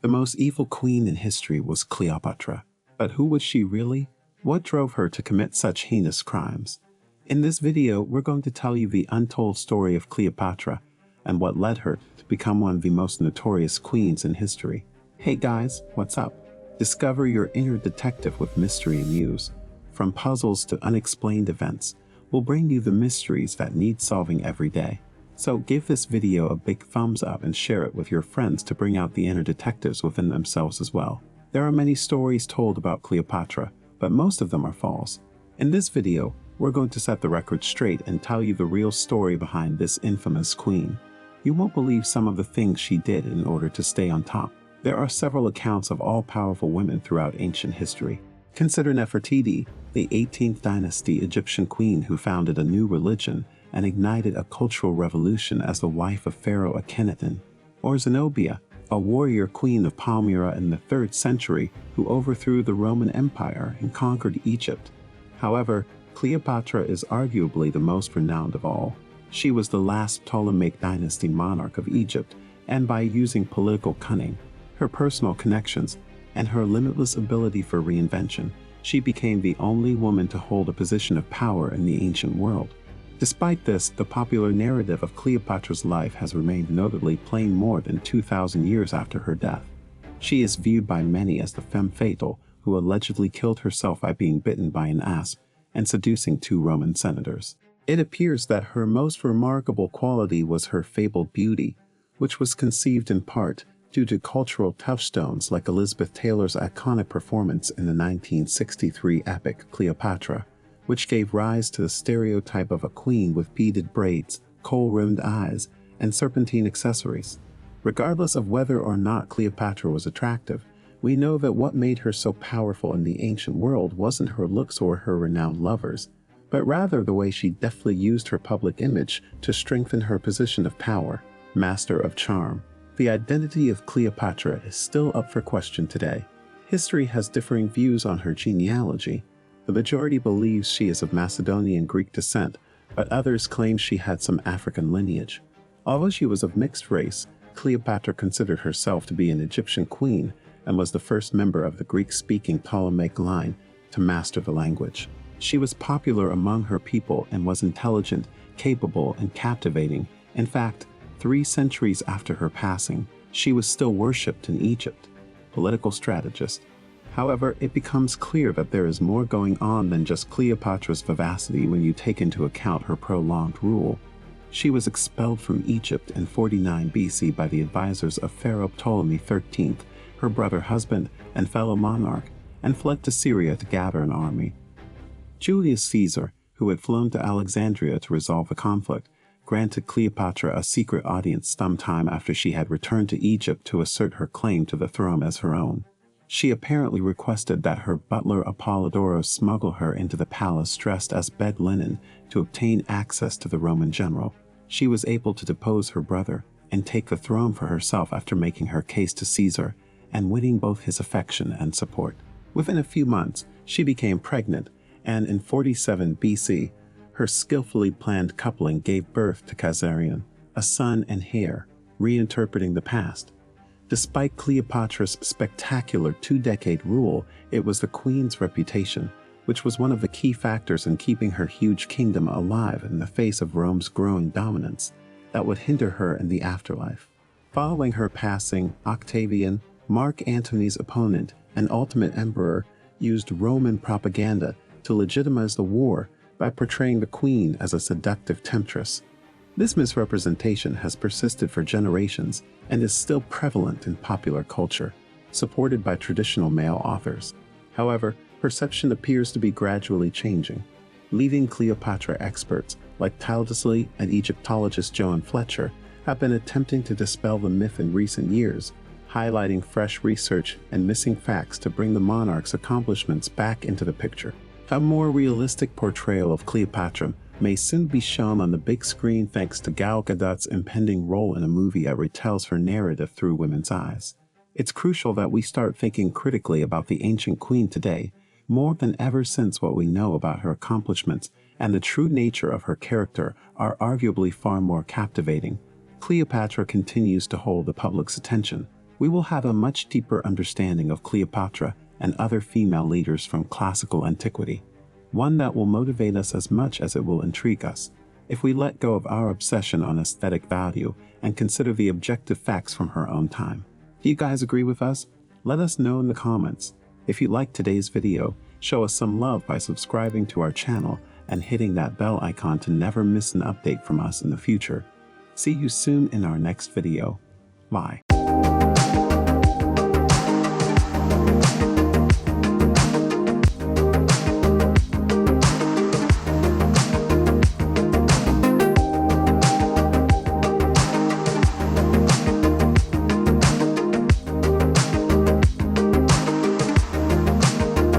The most evil queen in history was Cleopatra. But who was she really? What drove her to commit such heinous crimes? In this video, we're going to tell you the untold story of Cleopatra and what led her to become one of the most notorious queens in history. Hey guys, what's up? Discover your inner detective with Mystery Amuse. From puzzles to unexplained events, we'll bring you the mysteries that need solving every day. So give this video a big thumbs up and share it with your friends to bring out the inner detectives within themselves as well. There are many stories told about Cleopatra, but most of them are false. In this video, we're going to set the record straight and tell you the real story behind this infamous queen. You won't believe some of the things she did in order to stay on top. There are several accounts of all-powerful women throughout ancient history. Consider Nefertiti, the 18th dynasty Egyptian queen who founded a new religion and ignited a cultural revolution as the wife of Pharaoh Akhenaten. Or Zenobia, a warrior queen of Palmyra in the 3rd century who overthrew the Roman Empire and conquered Egypt. However, Cleopatra is arguably the most renowned of all. She was the last Ptolemaic dynasty monarch of Egypt, and by using political cunning, her personal connections, and her limitless ability for reinvention, she became the only woman to hold a position of power in the ancient world. Despite this, the popular narrative of Cleopatra's life has remained notably plain more than 2,000 years after her death. She is viewed by many as the femme fatale who allegedly killed herself by being bitten by an asp and seducing 2 Roman senators. It appears that her most remarkable quality was her fabled beauty, which was conceived in part due to cultural touchstones like Elizabeth Taylor's iconic performance in the 1963 epic Cleopatra, which gave rise to the stereotype of a queen with beaded braids, kohl-rimmed eyes, and serpentine accessories. Regardless of whether or not Cleopatra was attractive, we know that what made her so powerful in the ancient world wasn't her looks or her renowned lovers, but rather the way she deftly used her public image to strengthen her position of power, master of charm. The identity of Cleopatra is still up for question today. History has differing views on her genealogy. The majority believes she is of Macedonian Greek descent, but others claim she had some African lineage. Although she was of mixed race, Cleopatra considered herself to be an Egyptian queen and was the first member of the Greek-speaking Ptolemaic line to master the language. She was popular among her people and was intelligent, capable, and captivating. In fact, 3 centuries after her passing, she was still worshipped in Egypt. Political strategist. However, it becomes clear that there is more going on than just Cleopatra's vivacity when you take into account her prolonged rule. She was expelled from Egypt in 49 BC by the advisors of Pharaoh Ptolemy XIII, her brother husband and fellow monarch, and fled to Syria to gather an army. Julius Caesar, who had flown to Alexandria to resolve the conflict, granted Cleopatra a secret audience sometime after she had returned to Egypt to assert her claim to the throne as her own. She apparently requested that her butler Apollodorus smuggle her into the palace dressed as bed linen to obtain access to the Roman general. She was able to depose her brother and take the throne for herself after making her case to Caesar and winning both his affection and support. Within a few months, she became pregnant, and in 47 BC, her skillfully planned coupling gave birth to Caesarion, a son and heir, reinterpreting the past. Despite Cleopatra's spectacular 2-decade rule, it was the queen's reputation, which was one of the key factors in keeping her huge kingdom alive in the face of Rome's growing dominance, that would hinder her in the afterlife. Following her passing, Octavian, Mark Antony's opponent and ultimate emperor, used Roman propaganda to legitimize the war by portraying the queen as a seductive temptress. This misrepresentation has persisted for generations and is still prevalent in popular culture, supported by traditional male authors. However, perception appears to be gradually changing. Leading Cleopatra experts like Taldesley and Egyptologist Joan Fletcher have been attempting to dispel the myth in recent years, highlighting fresh research and missing facts to bring the monarch's accomplishments back into the picture. A more realistic portrayal of Cleopatra may soon be shown on the big screen thanks to Gal Gadot's impending role in a movie that retells her narrative through women's eyes. It's crucial that we start thinking critically about the ancient queen today, more than ever since what we know about her accomplishments and the true nature of her character are arguably far more captivating. Cleopatra continues to hold the public's attention, we will have a much deeper understanding of Cleopatra and other female leaders from classical antiquity, one that will motivate us as much as it will intrigue us. If we let go of our obsession on aesthetic value and consider the objective facts from her own time. Do you guys agree with us? Let us know in the comments. If you liked today's video, show us some love by subscribing to our channel and hitting that bell icon to never miss an update from us in the future. See you soon in our next video. Bye.